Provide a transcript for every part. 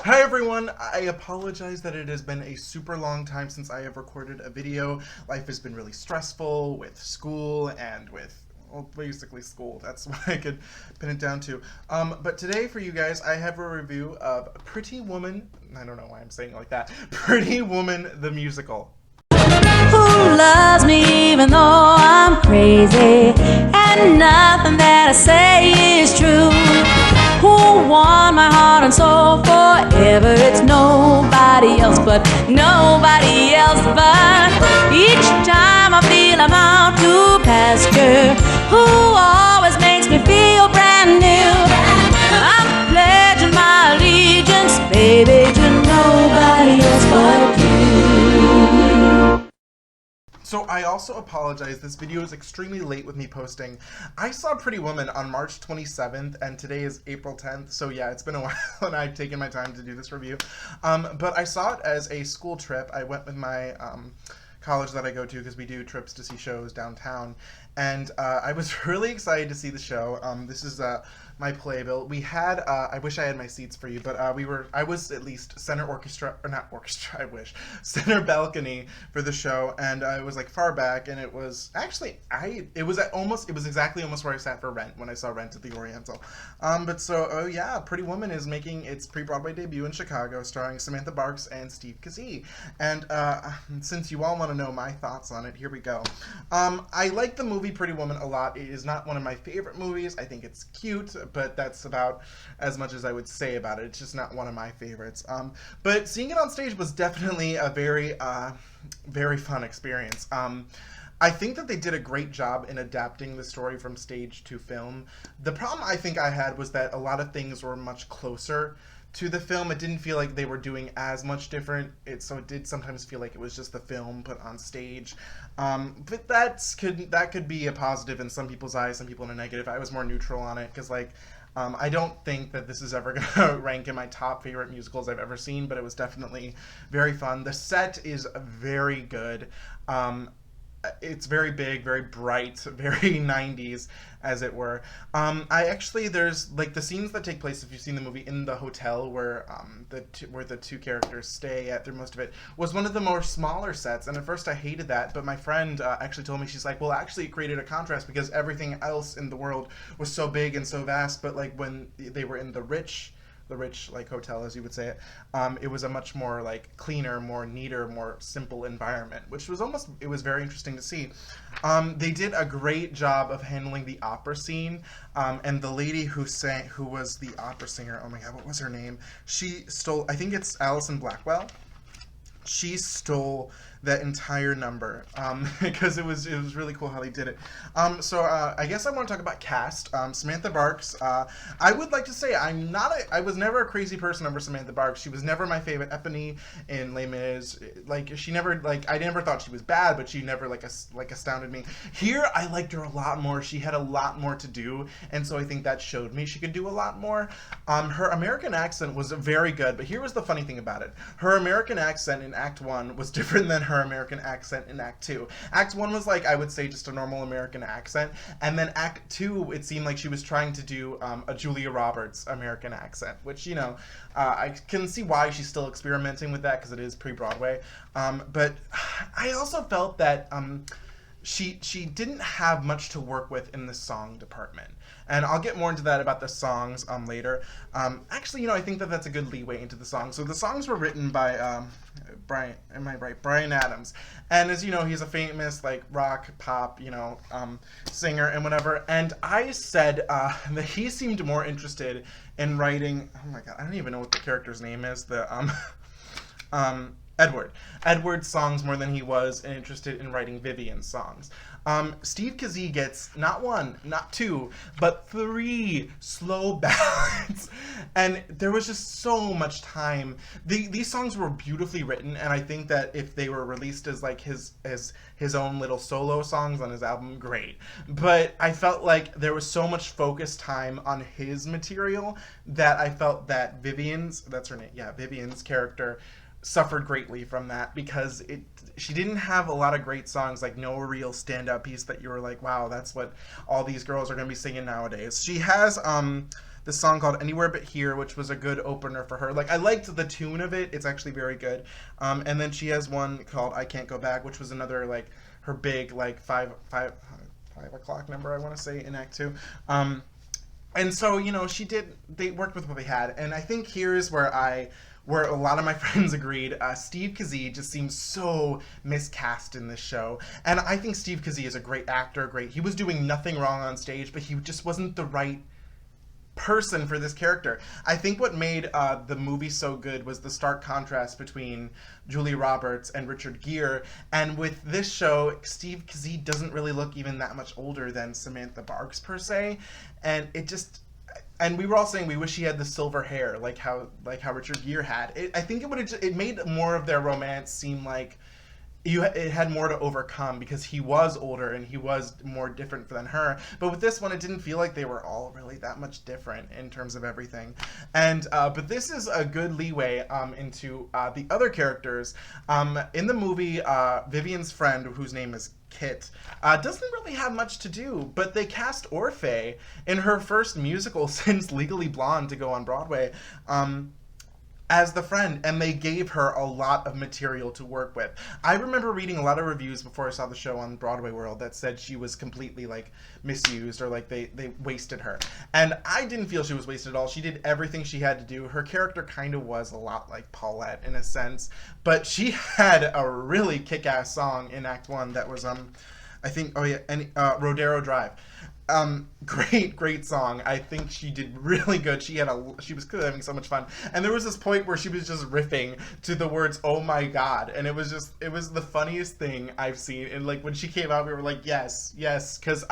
Hi everyone, I apologize that it has been a super long time since I have recorded a video. Life has been really stressful with school and with, well, basically school. That's what I could pin it down to. But today for you guys, I have a review of Pretty Woman, I don't know why I'm saying it like that, Pretty Woman the Musical. Who loves me even though I'm crazy, and nothing that I say is true? Who won my heart and soul forever? It's nobody else but each time I feel I'm out to pasture. Who always makes me feel brand new? I'm pledging my allegiance, baby, to nobody else but you. So I also apologize, this video is extremely late with me posting. I saw Pretty Woman on March 27th and today is April 10th, so yeah, it's been a while and I've taken my time to do this review. But I saw it as a school trip. I went with my college that I go to because we do trips to see shows downtown, and I was really excited to see the show. This is my playbill. We had, I wish I had my seats for you, but I was at least center orchestra, or not orchestra, I wish, center balcony for the show, and I was like far back, and it was actually, it was exactly almost where I sat for Rent when I saw Rent at the Oriental. Oh yeah, Pretty Woman is making its pre-Broadway debut in Chicago, starring Samantha Barks and Steve Kazee. And since you all want to know my thoughts on it, here we go. I like the movie Pretty Woman a lot. It is not one of my favorite movies. I think it's cute, but that's about as much as I would say about it. It's just not one of my favorites. But seeing it on stage was definitely a very, very fun experience. I think that they did a great job in adapting the story from stage to film. The problem I think I had was that a lot of things were much closer to the film. It didn't feel like they were doing as much different. So it did sometimes feel like it was just the film put on stage. But that could be a positive in some people's eyes, some people in a negative. I was more neutral on it because I don't think that this is ever going to rank in my top favorite musicals I've ever seen, but it was definitely very fun. The set is very good. It's very big, very bright, very 90s, as it were. There's like the scenes that take place, if you've seen the movie, in the hotel where the two characters stay at through most of it, was one of the more smaller sets. And at first I hated that, but my friend actually told me, she's like, well, actually it created a contrast because everything else in the world was so big and so vast, but like when they were in the rich like hotel, as you would say it, it was a much more like cleaner, more neater, more simple environment, which was it was very interesting to see. They did a great job of handling the opera scene, and the lady who was the opera singer, oh my god, what was her name? She stole, I think it's Alison Blackwell. She stole that entire number because it was really cool how they did it. I guess I want to talk about cast. Samantha Barks. I would like to say I was never a crazy person over Samantha Barks. She was never my favorite. Eponine in Les Mis, I never thought she was bad, but she never astounded me. Here I liked her a lot more. She had a lot more to do, and so I think that showed me she could do a lot more. Her American accent was very good, but here was the funny thing about it. Her American accent in Act 1 was different than her American accent in Act 2. Act 1 was I would say just a normal American accent, and then Act 2 it seemed like she was trying to do a Julia Roberts American accent, which, I can see why she's still experimenting with that because it is pre-Broadway. But I also felt that she didn't have much to work with in the song department. And I'll get more into that about the songs later. Actually, I think that that's a good leeway into the songs. So the songs were written by Bryan Adams. And as you know, he's a famous rock, pop, singer and whatever. And I said that he seemed more interested in writing, oh my god, I don't even know what the character's name is, Edward's songs more than he was interested in writing Vivian's songs. Steve Kazee gets not one, not two, but 3 slow ballads, and there was just so much time. These songs were beautifully written, and I think that if they were released as his own little solo songs on his album, great. But I felt like there was so much focus time on his material that I felt that Vivian's character suffered greatly from that because she didn't have a lot of great songs, no real standout piece that you were like, wow, that's what all these girls are going to be singing nowadays. She has this song called Anywhere But Here, which was a good opener for her. Like, I liked the tune of it. It's actually very good. And then she has one called I Can't Go Back, which was another, like, her big, like, 5 o'clock number, I want to say, in Act 2. And so, you know, they worked with what they had. And I think here's where a lot of my friends agreed. Steve Kazee just seems so miscast in this show. And I think Steve Kazee is a great actor, he was doing nothing wrong on stage, but he just wasn't the right person for this character. I think what made the movie so good was the stark contrast between Julia Roberts and Richard Gere, and with this show, Steve Kazee doesn't really look even that much older than Samantha Barks per se, and and we were all saying we wish he had the silver hair like how Richard Gere had. I think it made more of their romance seem like it had more to overcome because he was older and he was more different than her. But with this one, it didn't feel like they were all really that much different in terms of everything. And but this is a good leeway into the other characters. In the movie, Vivian's friend, whose name is Kit, doesn't really have much to do, but they cast Orfeh in her first musical since Legally Blonde to go on Broadway. As the friend, and they gave her a lot of material to work with. I remember reading a lot of reviews before I saw the show on Broadway World that said she was completely, like, misused, or like they wasted her. And I didn't feel she was wasted at all. She did everything she had to do. Her character kind of was a lot like Paulette in a sense, but she had a really kick-ass song in Act 1 that was, I think, Rodero Drive. Great song. I think she did really good. She was clearly having so much fun. And there was this point where she was just riffing to the words, "Oh my God." And it was the funniest thing I've seen. And like when she came out, we were like, yes. Cause,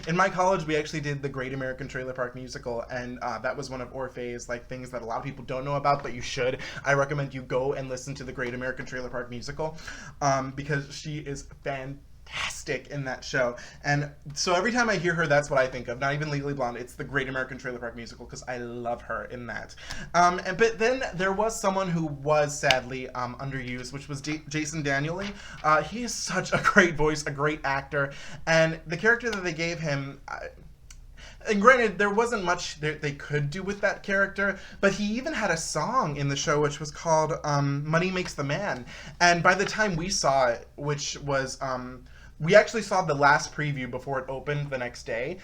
in my college, we actually did the Great American Trailer Park Musical. And, that was one of Orfeh's like things that a lot of people don't know about, but you should. I recommend you go and listen to the Great American Trailer Park Musical, because she is fantastic in that show. And so every time I hear her, that's what I think of. Not even Legally Blonde, it's the Great American Trailer Park Musical, because I love her in that. But then there was someone who was sadly underused, which was Jason Daniely. He is such a great voice, a great actor, and the character that they gave him, and granted, there wasn't much they could do with that character, but he even had a song in the show which was called Money Makes the Man. And by the time we saw it, which was we actually saw the last preview before it opened the next day.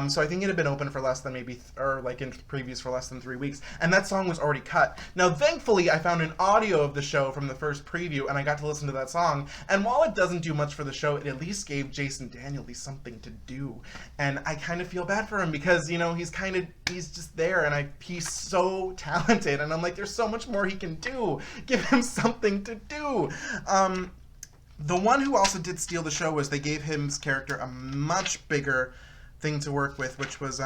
So I think it had been open for less than or like in previews for less than 3 weeks. And that song was already cut. Now, thankfully, I found an audio of the show from the first preview, and I got to listen to that song. And while it doesn't do much for the show, it at least gave Jason Daniely something to do. And I kind of feel bad for him because, you know, he's just there, and he's so talented. And I'm like, there's so much more he can do. Give him something to do. The one who also did steal the show was they gave his character a much bigger thing to work with, which was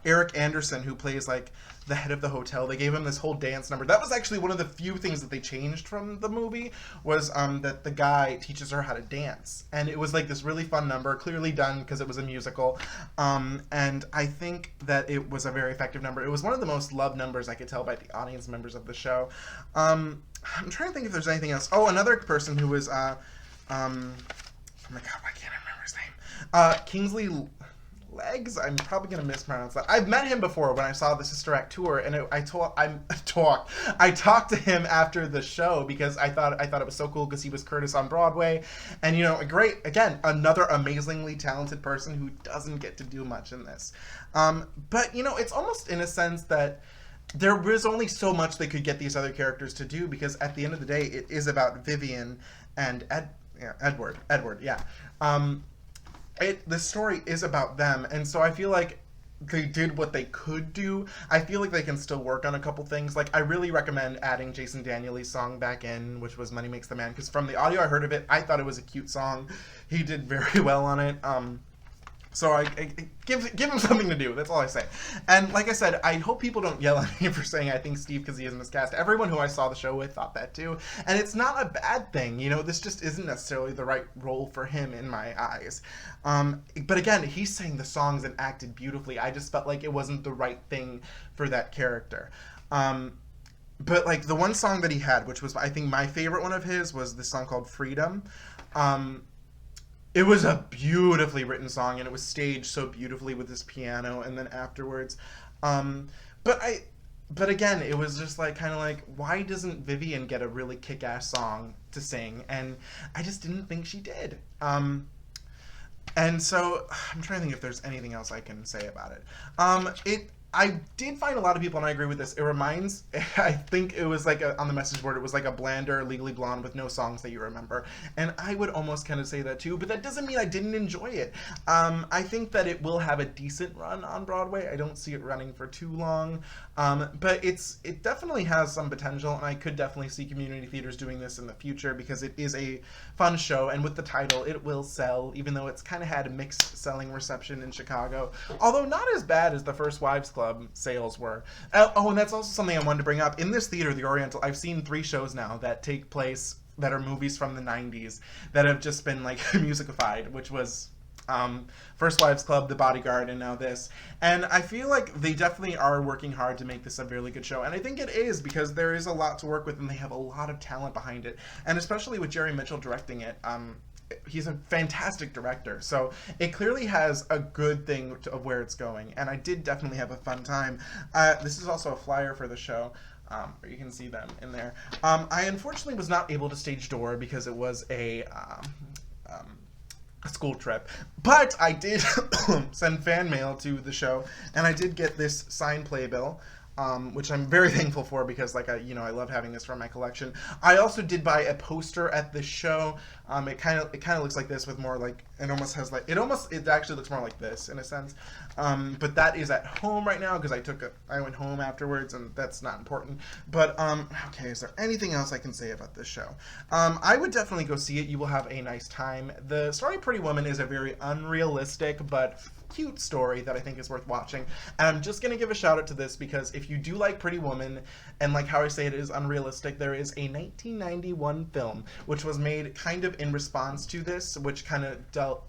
Eric Anderson, who plays like the head of the hotel. They gave him this whole dance number. That was actually one of the few things that they changed from the movie, was that the guy teaches her how to dance. And it was like this really fun number, clearly done because it was a musical. And I think that it was a very effective number. It was one of the most loved numbers I could tell by the audience members of the show. I'm trying to think if there's anything else. Oh, another person who was oh my God, why can't I remember his name? Kingsley Legs? I'm probably going to mispronounce that. I've met him before when I saw the Sister Act tour, and I talked to him after the show because I thought it was so cool because he was Curtis on Broadway, and you know, another amazingly talented person who doesn't get to do much in this. But you know, it's almost in a sense that there was only so much they could get these other characters to do, because at the end of the day, it is about Vivian and Edward. The story is about them, and so I feel like they did what they could do. I feel like they can still work on a couple things. Like, I really recommend adding Jason Daniely's song back in, which was Money Makes the Man, because from the audio I heard of it, I thought it was a cute song. He did very well on it. So I give him something to do. That's all I say. And like I said, I hope people don't yell at me for saying I think Steve Kazee is miscast. Everyone who I saw the show with thought that too. And it's not a bad thing. You know, this just isn't necessarily the right role for him in my eyes. But again, he sang the songs and acted beautifully. I just felt like it wasn't the right thing for that character. But like the one song that he had, which was I think my favorite one of his, was this song called Freedom. It was a beautifully written song, and it was staged so beautifully with this piano, and then afterwards, But but again, it was just like kind of like, why doesn't Vivian get a really kick-ass song to sing? And I just didn't think she did. And so I'm trying to think if there's anything else I can say about it. I did find a lot of people, and I agree with this. It reminds, I think it was like on the message board, it was like a blander Legally Blonde with no songs that you remember. And I would almost kind of say that too, but that doesn't mean I didn't enjoy it. I think that it will have a decent run on Broadway. I don't see it running for too long. But it definitely has some potential, and I could definitely see community theaters doing this in the future because it is a fun show, and with the title, it will sell, even though it's kind of had a mixed selling reception in Chicago. Although not as bad as the First Wives Club sales were. Oh, and that's also something I wanted to bring up. In this theater, the Oriental, I've seen 3 shows now that take place that are movies from the 90s that have just been like musicified, which was First Wives Club, The Bodyguard, and now this. And I feel like they definitely are working hard to make this a really good show. And I think it is, because there is a lot to work with and they have a lot of talent behind it. And especially with Jerry Mitchell directing it, he's a fantastic director. So it clearly has a good thing of where it's going. And I did definitely have a fun time. This is also a flyer for the show. You can see them in there. I unfortunately was not able to stage door because it was a school trip, but I did send fan mail to the show, and I did get this signed playbill, which I'm very thankful for because, like, I love having this from my collection. I also did buy a poster at the show. It kind of looks like this with more like, it actually looks more like this in a sense. But that is at home right now because I went home afterwards, and that's not important. But okay, is there anything else I can say about this show? I would definitely go see it. You will have a nice time. The story of Pretty Woman is a very unrealistic but cute story that I think is worth watching. And I'm just going to give a shout out to this because if you do like Pretty Woman, and like how I say it is unrealistic, there is a 1991 film which was made kind of in response to this, which kind of dove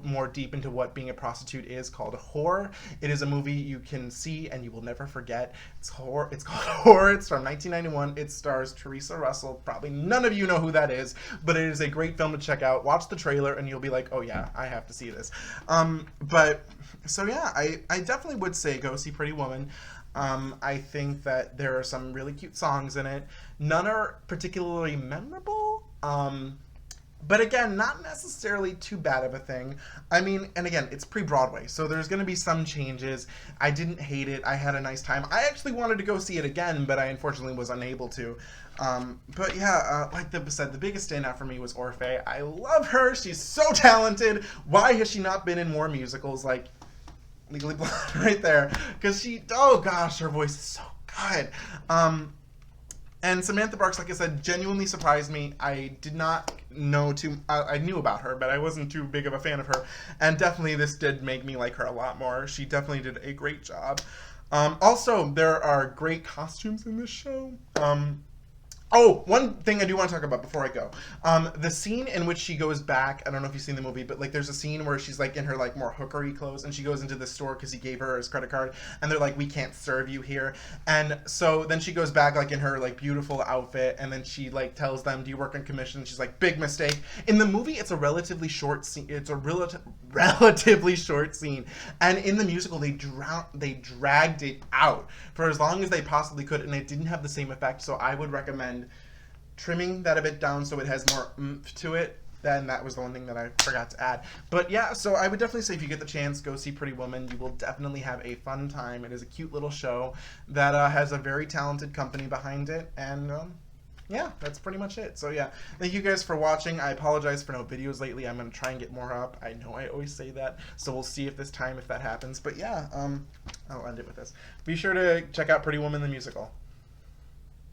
more deep into what being a prostitute is, called Whore. It is a movie you can see and you will never forget. It's called Whore. It's from 1991. It stars Teresa Russell. Probably none of you know who that is, but it is a great film to check out. Watch the trailer and you'll be like, oh yeah, I have to see this. So yeah, I definitely would say go see Pretty Woman. I think that there are some really cute songs in it. None are particularly memorable. But again, not necessarily too bad of a thing. I mean, and again, it's pre-Broadway, so there's going to be some changes. I didn't hate it. I had a nice time. I actually wanted to go see it again, but I unfortunately was unable to. But yeah, like I said, the biggest standout for me was Orfeh. I love her. She's so talented. Why has she not been in more musicals like Legally Blonde right there? Because oh gosh, her voice is so good. And Samantha Barks, like I said, genuinely surprised me. I did not know I knew about her, but I wasn't too big of a fan of her. And definitely this did make me like her a lot more. She definitely did a great job. Also, there are great costumes in this show. Oh, one thing I do want to talk about before I go. The scene in which she goes back, I don't know if you've seen the movie, but like there's a scene where she's like in her like more hookery clothes and she goes into the store because he gave her his credit card and they're like, we can't serve you here. And so then she goes back like in her like beautiful outfit and then she like tells them, do you work on commission? She's like, big mistake. In the movie, it's a relatively short scene. It's a relatively short scene. And in the musical, they dragged it out for as long as they possibly could, and it didn't have the same effect. So I would recommend trimming that a bit down so it has more oomph to it. Then that was the one thing that I forgot to add. But yeah, so I would definitely say if you get the chance, go see Pretty Woman. You will definitely have a fun time. It is a cute little show that has a very talented company behind it. And yeah, that's pretty much it. So yeah, thank you guys for watching. I apologize for no videos lately. I'm going to try and get more up. I know I always say that. So we'll see if that happens. But yeah, I'll end it with this. Be sure to check out Pretty Woman the musical.